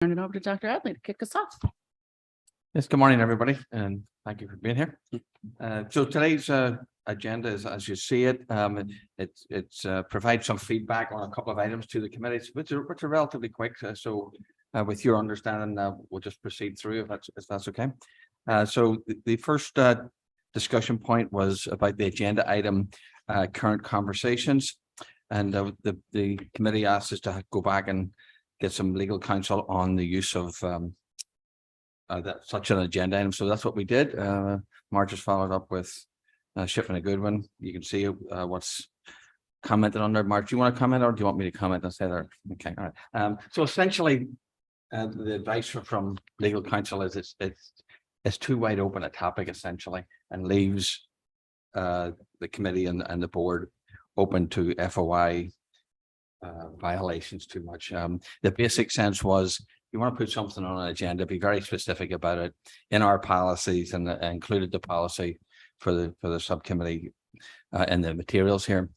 Turn it over to Dr. Adley to kick us off. Yes, good morning, everybody, and thank you for being here. So today's agenda is, as you see it, it's provides some feedback on a couple of items to the committees, which are relatively quick. So with your understanding, we'll just proceed through if that's okay. So the first discussion point was about the agenda item, current conversations, and the committee asked us to go back and get some legal counsel on the use of such an agenda item. So that's what we did. Marge has followed up with Shipman and Goodwin. You can see what's commented on there. Marge, do you want to comment or do you want me to comment and say there? Okay, all right. So essentially, the advice from legal counsel is it's too wide open a topic essentially, and leaves the committee and the board open to FOI violations too much. The basic sense was you want to put something on an agenda, be very specific about it in our policies, and included the policy for the subcommittee in the materials here.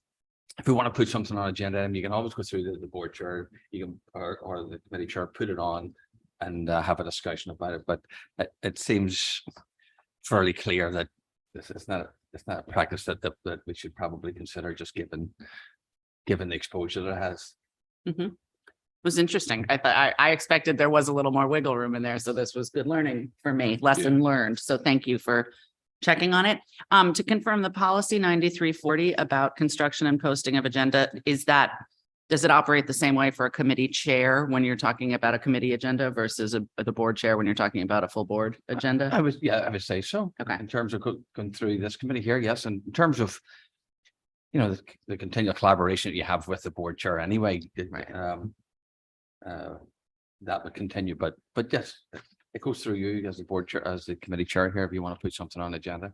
If we want to put something on agenda, you can always go through the board chair, you can or the committee chair, put it on and have a discussion about it. But it seems fairly clear that this is not a practice that we should probably consider, just given the exposure that it has. Mm-hmm. It was interesting. I thought I expected there was a little more wiggle room in there. So this was good learning for me, lesson learned. So thank you for checking on it. To confirm the policy 9340 about construction and posting of agenda, does it operate the same way for a committee chair when you're talking about a committee agenda versus the board chair when you're talking about a full board agenda? I would say so. Okay. In terms of going through this committee here, yes. And in terms of, you know, the continual collaboration that you have with the board chair anyway, Right. That would continue, but yes, it goes through you as the board chair, as the committee chair here, if you want to put something on the agenda.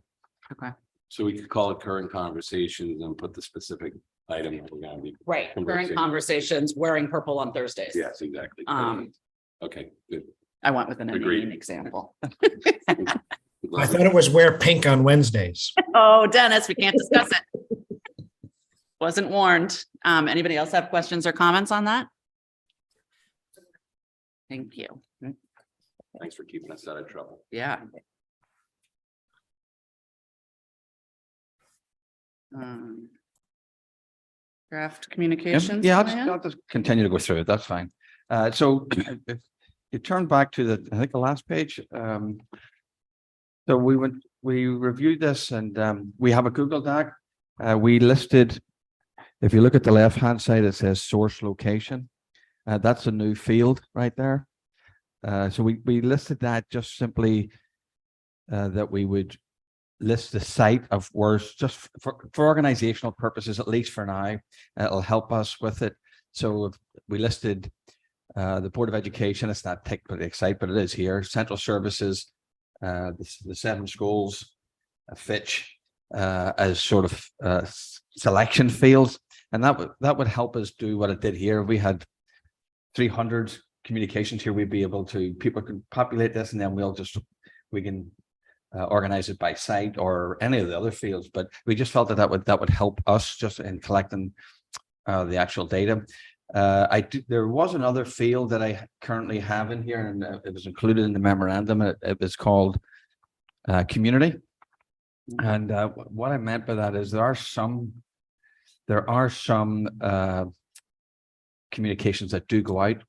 Okay. So we could call it current conversations and put the specific item that we're gonna be. Right. Current Conversing. conversations, wearing purple on Thursdays. Yes, exactly. Okay, good. I went with an Agreed. inane example. I thought it was wear pink on Wednesdays. Oh, Dennis, we can't discuss it. Wasn't warned. Anybody else have questions or comments on that? Thank you. Thanks for keeping us out of trouble. Yeah. Draft communications. Yeah, plan? I'll just continue to go through it. That's fine. So if you turn back to I think the last page. So we reviewed this, and we have a Google Doc. We listed, if you look at the left-hand side, it says source location. That's a new field right there. So we listed that just simply that we would list the site of words just for organizational purposes, at least for now. It'll help us with it. So if we listed the Board of Education, it's not technically site, but it is here. Central Services, the 7 schools, Fitch, as sort of selection fields, and that would help us do what it did here. We had 300 communications here. We'd be able to, people can populate this, and then we can organize it by site or any of the other fields. But we just felt that would help us just in collecting the actual data. There was another field that I currently have in here, and it was included in the memorandum. It was called community. And what I meant by that is there are some communications that do go out,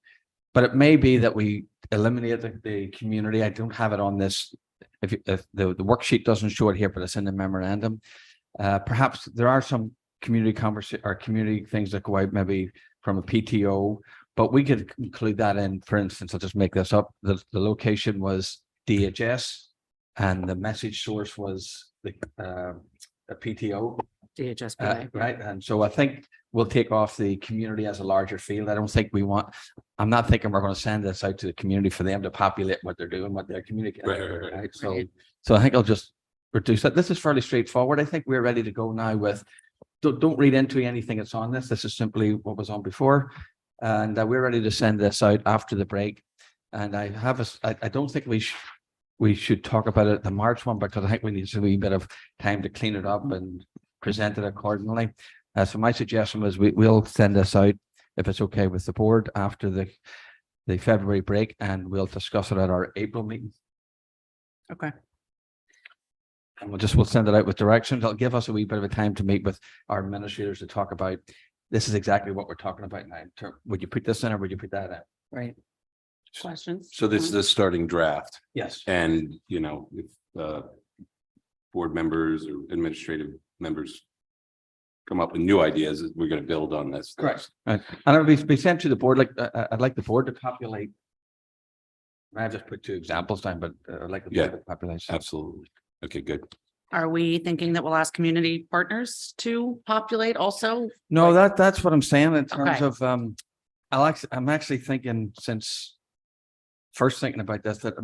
but it may be that we eliminate the community. I don't have it on this. If the worksheet doesn't show it here, but it's in the memorandum. Perhaps there are some community conversation or community things that go out maybe from a PTO, but we could include that in. For instance, I'll just make this up. The location was DHS, and the message source was a PTO. DHS. Right. And so I think we'll take off the community as a larger field. I don't think I'm not thinking we're going to send this out to the community for them to populate what they're doing, what they're communicating. Right. So I think I'll just reduce that. This is fairly straightforward. I think we're ready to go now with, don't read into anything that's on this. This is simply what was on before. And we're ready to send this out after the break. And I don't think we should talk about it at the March one, because I think we need a wee bit of time to clean it up and present it accordingly. So my suggestion was we'll send this out, if it's okay with the board, after the the February break, and we'll discuss it at our April meeting. Okay. And we'll send it out with directions. It'll give us a wee bit of a time to meet with our administrators to talk about, this is exactly what we're talking about now. Would you put this in or would you put that in? Right. Questions? So this is the starting draft Yes. and, you know, if board members or administrative members come up with new ideas, we're going to build on this. Correct. And it'll be sent to the board, like, I'd like the board to populate. I just put 2 examples down, but I'd like the board to populate. Absolutely. Okay, good. Are we thinking that we'll ask community partners to populate also? No, that's what I'm saying in terms Okay. of, I'm actually thinking since first thinking about this, that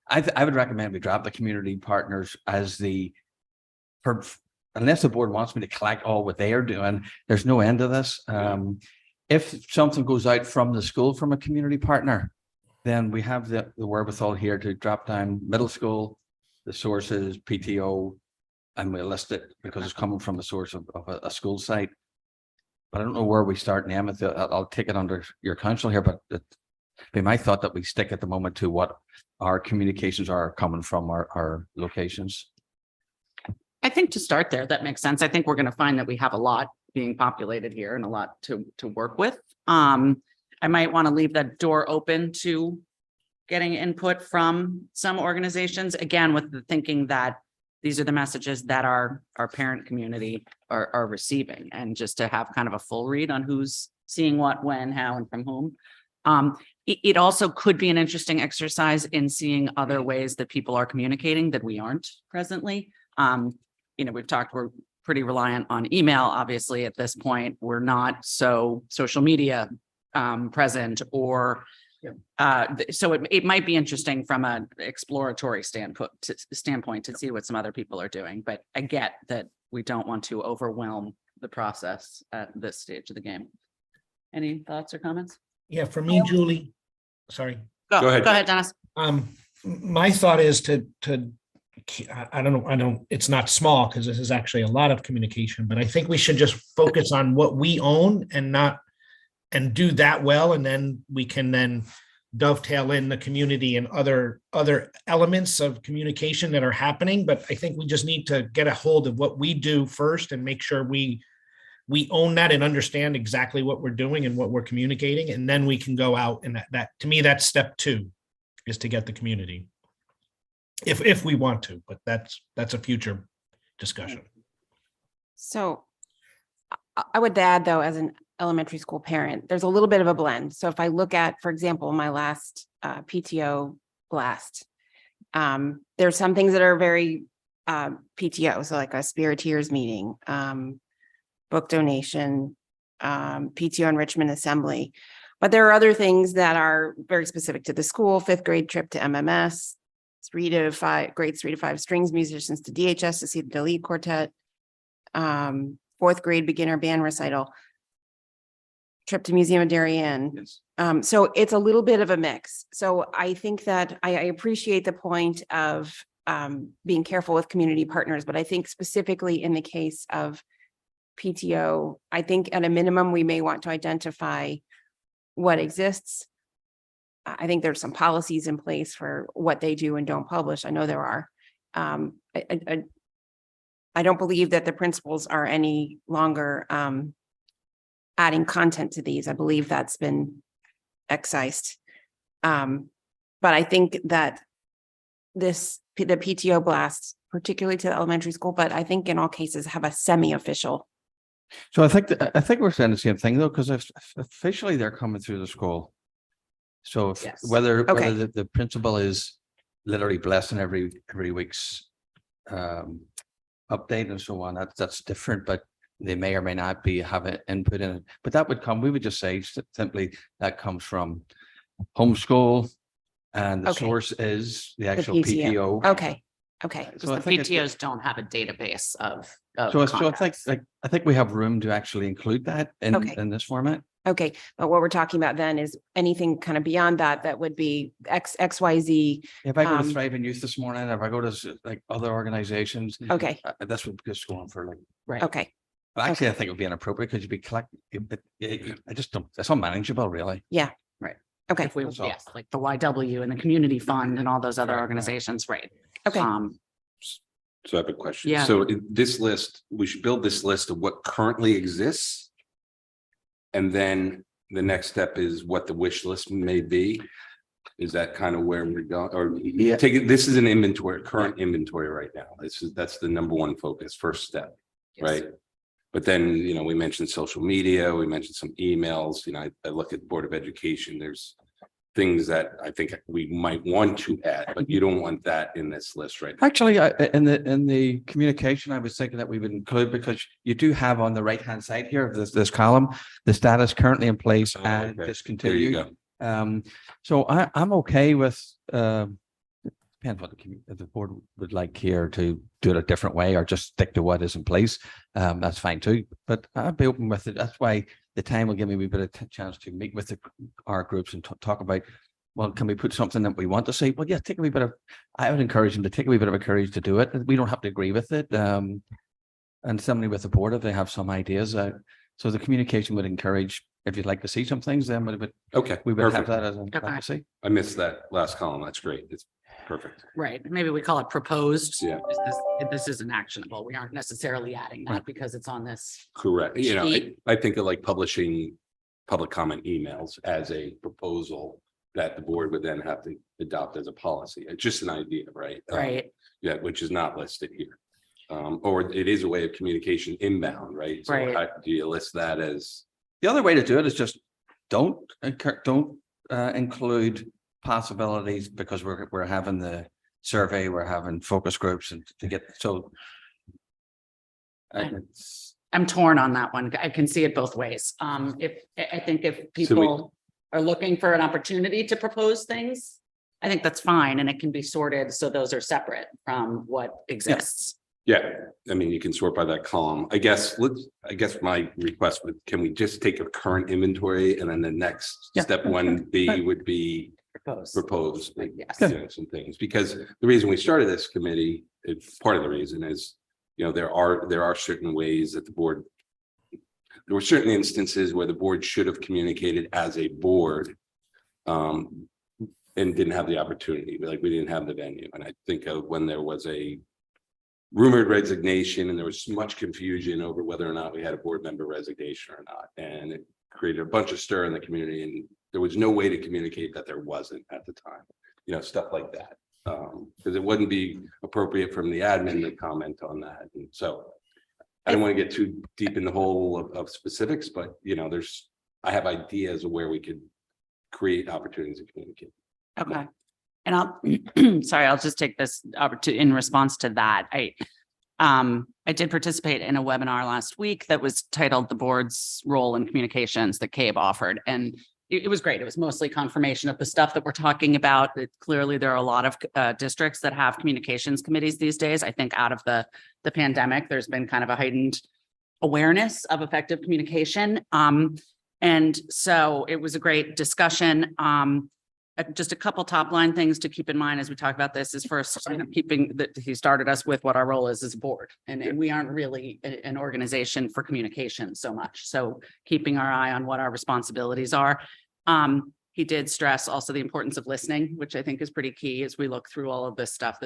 I would recommend we drop the community partners as unless the board wants me to collect all what they are doing, there's no end to this. If something goes out from the school from a community partner, then we have the wherewithal here to drop down middle school, the sources, PTO, and we'll list it because it's coming from the source of a school site. But I don't know where we start and end. I'll take it under your counsel here, but it'd be my thought that we stick at the moment to what our communications are coming from our locations. I think to start there, that makes sense. I think we're going to find that we have a lot being populated here and a lot to work with. I might want to leave that door open to getting input from some organizations, again, with the thinking that these are the messages that our parent community are receiving, and just to have kind of a full read on who's seeing what, when, how, and from whom. It also could be an interesting exercise in seeing other ways that people are communicating that we aren't presently. We've talked, we're pretty reliant on email, obviously, at this point. We're not so social media present, or so it might be interesting from an exploratory standpoint to see what some other people are doing. But I get that we don't want to overwhelm the process at this stage of the game. Any thoughts or comments? Yeah, for me, Julie, sorry. Go ahead. Go ahead, Dennis. My thought is to I don't know, it's not small because this is actually a lot of communication, but I think we should just focus on what we own and do that well. And then we can then dovetail in the community and other elements of communication that are happening. But I think we just need to get a hold of what we do first and make sure we own that and understand exactly what we're doing and what we're communicating. And then we can go out, and that to me, that's step 2, is to get the community. If we want to, but that's a future discussion. So I would add, though, as an elementary school parent, there's a little bit of a blend. So if I look at, for example, my last PTO blast, there's some things that are very PTO, so like a Spiriteers meeting, book donation, PTO enrichment assembly. But there are other things that are very specific to the school: 5th grade trip to MMS, grades 3 to 5 strings musicians to DHS to see the Delete Quartet, 4th grade beginner band recital, trip to Museum of Darien. Yes. So it's a little bit of a mix. So I think that I appreciate the point of being careful with community partners, but I think specifically in the case of PTO, I think at a minimum, we may want to identify what exists. I think there's some policies in place for what they do and don't publish. I know there are. I don't believe that the principals are any longer adding content to these. I believe that's been excised. But I think that the PTO blasts, particularly to the elementary school, but I think in all cases have a semi-official. So I think we're saying the same thing though, because officially they're coming through the school. So if, Yes. whether Okay. the principal is literally blessing every week's update and so on, that's different, but they may or may not be having input in it. But that would come, we would just say simply that comes from homeschool, and the Okay. source is the actual PTO. PTO. Okay. Because So I the think it- PTOs don't have a database of So I think, contacts. I think we have room to actually include that Okay. in this format. Okay, but what we're talking about then is anything kind of beyond that, that would be XYZ. If I go to Um, Thriving Youth this morning, if I go to like other organizations, Okay, that's what just going for like. Right. okay, But actually, I think it would be inappropriate because you'd be collecting. I just don't. It's unmanageable, really. Okay, If we, That's all. yes, like the YW and the Community Fund and all those other organizations, right? okay. So I have a question. Yeah. So this list, we should build this list of what currently exists. And then the next step is what the wish list may be. Is that kind of where we're going, or take it, this is an inventory, current inventory right now. That's the number one focus, first step, right? But then, we mentioned social media, we mentioned some emails, I look at Board of Education, there's things that I think we might want to add, but you don't want that in this list right now. Actually, in the communication, I was thinking that we would include, because you do have on the right-hand side here of this column, the status currently in place Oh, and okay. There you discontinued. go. So I'm okay with, depends what if the board would like here to do it a different way or just stick to what is in place. That's fine too, but I'd be open with it. That's why the time will give me a bit of chance to meet with our groups and talk about, well, can we put something that we want to say? Well, yeah, take a wee bit of, I would encourage them to take a wee bit of a courage to do it. We don't have to agree with it. And somebody with the board, if they have some ideas, so the communication would encourage, if you'd like to see some things, then Okay, we would have perfect. that as a Okay. legacy. I missed that last column. That's great. It's perfect. Right, maybe we call it proposed. Yeah. This isn't actionable. We aren't necessarily adding that Right. because it's on this. Correct. Sheet. I think of like publishing public comment emails as a proposal that the board would then have to adopt as a policy. It's just an idea, right? Right, Yeah, which is not listed here. Or it is a way of communication inbound, right? So Right. how do you list that as? The other way to do it is just don't include possibilities, because we're having the survey, we're having focus groups and to get, so. It's, I'm torn on that one. I can see it both ways. I think if people are looking for an opportunity to propose things, I think that's fine, and it can be sorted, so those are separate from what exists. Yeah, I mean, you can sort by that column. I guess my request would, can we just take a current inventory and then the next Yeah. step 1B would be Propose. propose Yes. some things, because the reason we started this committee, it's part of the reason is, there are certain ways that the board, there were certain instances where the board should have communicated as a board, and didn't have the opportunity, like we didn't have the venue. And I think of when there was a rumored resignation and there was much confusion over whether or not we had a board member resignation or not, and it created a bunch of stir in the community, and there was no way to communicate that there wasn't at the time, stuff like that. Because it wouldn't be appropriate from the admin to comment on that. And so I don't want to get too deep in the hole of specifics, but I have ideas of where we could create opportunities to communicate. Okay. And I'll, sorry, I'll just take this opportunity in response to that. I did participate in a webinar last week that was titled "The Board's Role in Communications" that CABE offered. And it was great. It was mostly confirmation of the stuff that we're talking about. Clearly, there are a lot of districts that have communications committees these days. I think out of the pandemic, there's been kind of a heightened awareness of effective communication. And so it was a great discussion. Just a couple top line things to keep in mind as we talk about this is first, keeping that he started us with what our role is as a board. And we aren't really an organization for communication so much. So keeping our eye on what our responsibilities are. He did stress also the importance of listening, which I think is pretty key as we look through all of this stuff.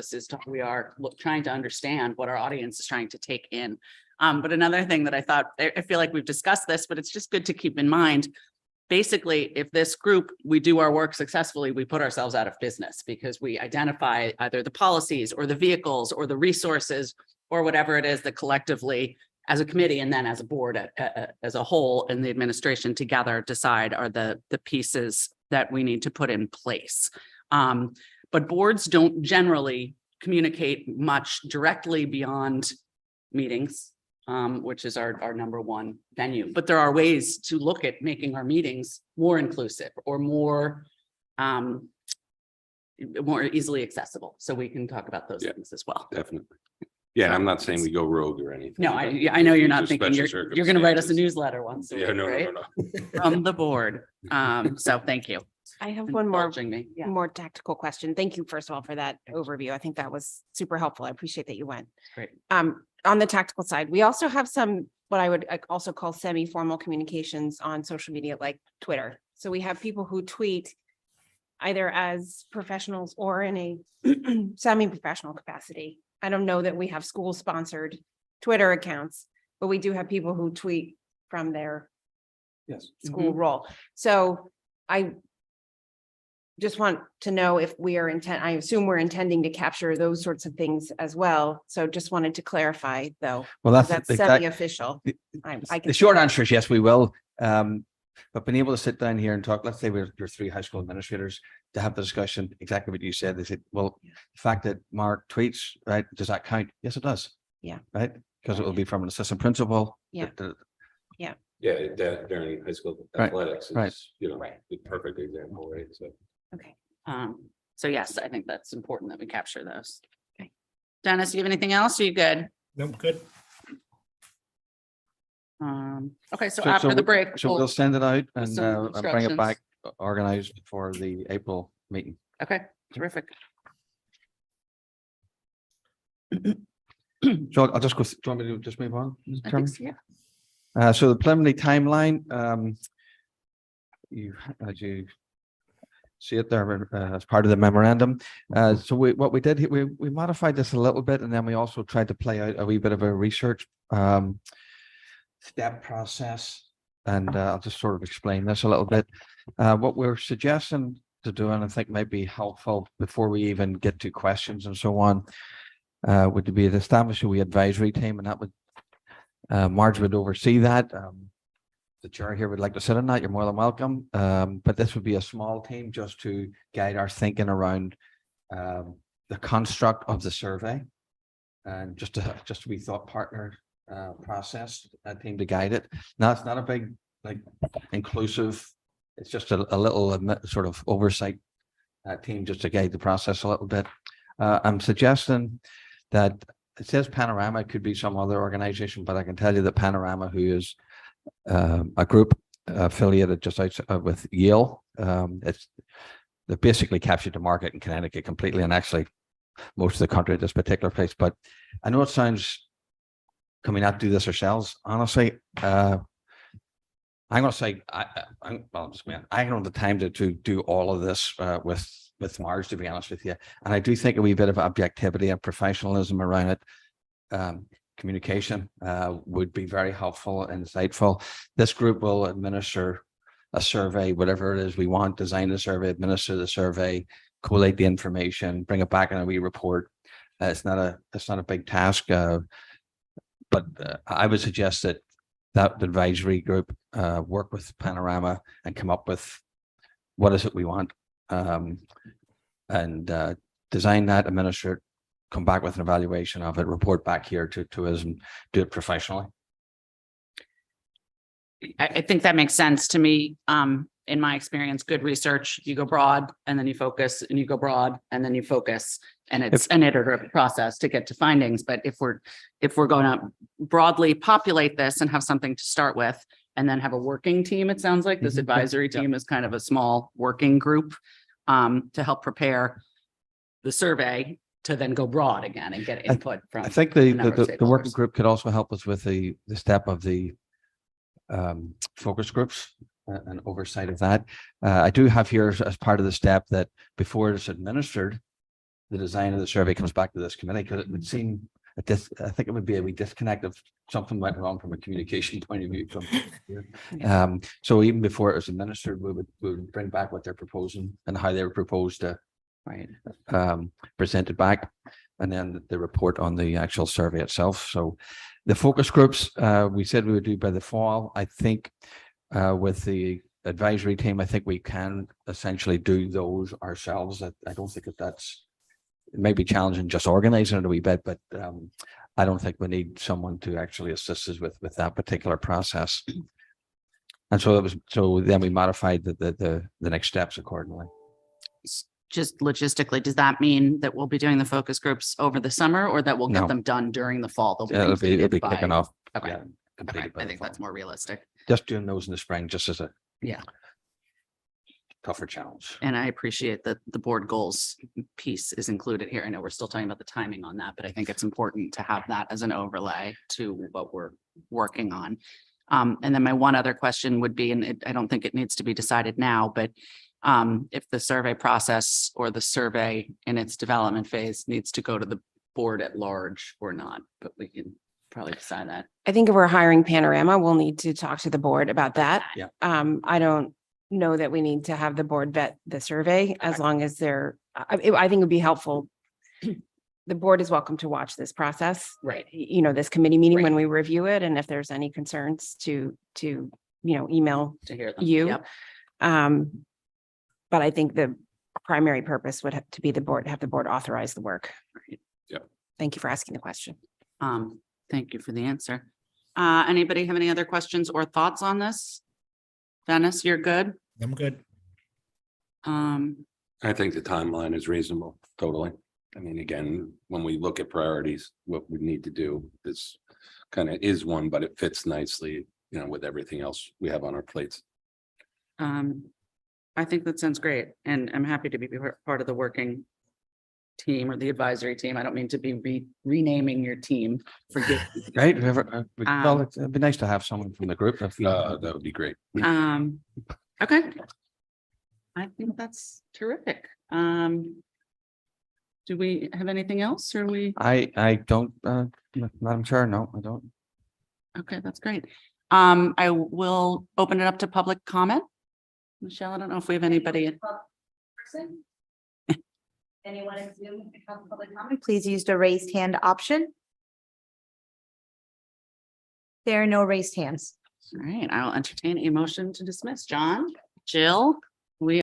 We are trying to understand what our audience is trying to take in. But another thing that I thought, I feel like we've discussed this, but it's just good to keep in mind. Basically, if this group, we do our work successfully, we put ourselves out of business because we identify either the policies or the vehicles or the resources or whatever it is that collectively as a committee and then as a board as a whole and the administration together decide are the pieces that we need to put in place. But boards don't generally communicate much directly beyond meetings. Which is our number one venue. But there are ways to look at making our meetings more inclusive or more easily accessible. So we can talk about those things as well. Definitely. Yeah, and I'm not saying we go rogue or anything. No, I know you're not These are thinking special you're going to write us a circumstances. newsletter once a Yeah, week, no, right? no. From the board. So thank you. I have for one more indulging me. Yeah, more tactical question. Thank you, first of all, for that overview. I think that was super helpful. I appreciate that you went. great. On the tactical side, we also have some, what I would also call semi-formal communications on social media like Twitter. So we have people who tweet either as professionals or in a semi-professional capacity. I don't know that we have school-sponsored Twitter accounts, but we do have people who tweet from their Yes. school role. So I just want to know if we are I assume we're intending to capture those sorts of things as well. So just wanted to clarify, though. Well, because that's That's exact- semi-official. I can The short answer is yes, we will. But being able to sit down here and talk, let's say we're three high school administrators to have the discussion, exactly what you said. They said, well, the fact that Mark tweets, right, does that count? Yes, it does. Yeah. Right? Because it will be from an assistant principal. Yeah. Yeah, that during high school Right, athletics right. is, Right. the perfect example, right? So. Okay. So yes, I think that's important that we capture those. Okay. Dennis, you have anything else? Are you good? No, good. Okay, so So- after so the break. So we'll send it out and some and bring it back instructions. organized for the April meeting. Okay, terrific. So I'll just go, do you want me to just move on? Mr. I Chairman? think so, yeah. So the preliminary timeline, as you see it there, as part of the memorandum. So what we did, we modified this a little bit, and then we also tried to play out a wee bit of a research, step process. And, I'll just sort of explain this a little bit. What we're suggesting to do, and I think might be helpful before we even get to questions and so on, would be to establish a wee advisory team, and that would Marge would oversee that. The chair here would like to sit on that. You're more than welcome. But this would be a small team just to guide our thinking around the construct of the survey, and just to be thought partner process, a team to guide it. Now, it's not a big, like, inclusive. It's just a little sort of oversight team just to guide the process a little bit. I'm suggesting that it says Panorama, it could be some other organization, but I can tell you that Panorama, who is a group affiliated just outside with Yale, they basically captured the market in Connecticut completely, and actually most of the country at this particular place. But I know it sounds, can we not do this ourselves? Honestly, I'm going to say, I don't have the time to do all of this with Marge, to be honest with you. And I do think a wee bit of objectivity and professionalism around it, communication would be very helpful and insightful. This group will administer a survey, whatever it is we want, design the survey, administer the survey, collate the information, bring it back in a wee report. It's not a big task, but I would suggest that the advisory group work with Panorama and come up with what is it we want, and design that, administer it, come back with an evaluation of it, report back here to us, and do it professionally. I think that makes sense to me. In my experience, good research, you go broad and then you focus, and you go broad and then you focus. And it's an iterative process to get to findings. But if we're going to broadly populate this and have something to start with, and then have a working team, it sounds like this Mhm. advisory team is kind of a small working group to help prepare the survey to then go broad again and get input from. I think a number of the working stakeholders. group could also help us with the step of the focus groups and oversight of that. I do have here as part of the step that before it's administered, the design of the survey comes back to this committee, because it would seem that this, I think it would be a wee disconnect if something went wrong from a communication point of view. So even before it was administered, we would bring back what they're proposing and how they were proposed to Right. presented back, and then the report on the actual survey itself. So the focus groups, we said we would do by the fall. I think with the advisory team, I think we can essentially do those ourselves. I don't think that's, it may be challenging just organizing it a wee bit, but I don't think we need someone to actually assist us with that particular process. And so then we modified the next steps accordingly. Just logistically, does that mean that we'll be doing the focus groups over the summer, or that we'll get No. them done during the fall? They'll It'll be completed by- kicking off. Okay. yeah, Okay, completed by I the think that's fall. more realistic. Just doing those in the spring, just as a Yeah. tougher challenge. And I appreciate that the board goals piece is included here. I know we're still talking about the timing on that, but I think it's important to have that as an overlay to what we're working on. And then my one other question would be, and I don't think it needs to be decided now, but if the survey process or the survey in its development phase needs to go to the board at large or not, but we can probably decide that. I think if we're hiring Panorama, we'll need to talk to the board about that. Yeah. I don't know that we need to have the board vet the survey as long as they're, I think it would be helpful. The board is welcome to watch this process. Right. You know, this committee meeting when Right. we review it, and if there's any concerns to, email. To hear them. You. Yep. But I think the primary purpose would have to be have the board authorize the work. Right. Yeah. Thank you for asking the question. Thank you for the answer. Anybody have any other questions or thoughts on this? Dennis, you're good? I'm good. I think the timeline is reasonable, totally. I mean, again, when we look at priorities, what we need to do, this kind of is one, but it fits nicely, with everything else we have on our plates. I think that sounds great, and I'm happy to be part of the working team or the advisory team. I don't mean to be renaming your team. Forgive me. Right? Well, it'd be nice to have someone from the group. That would be great. Okay. I think that's terrific. Do we have anything else, or I don't, Madam Chair, no, I don't. okay, that's great. I will open it up to public comment. Michelle, I don't know if we have anybody. Anyone in Zoom have public comment? Please use the raised hand option. There are no raised hands. All right, I'll entertain a motion to dismiss. John, Jill,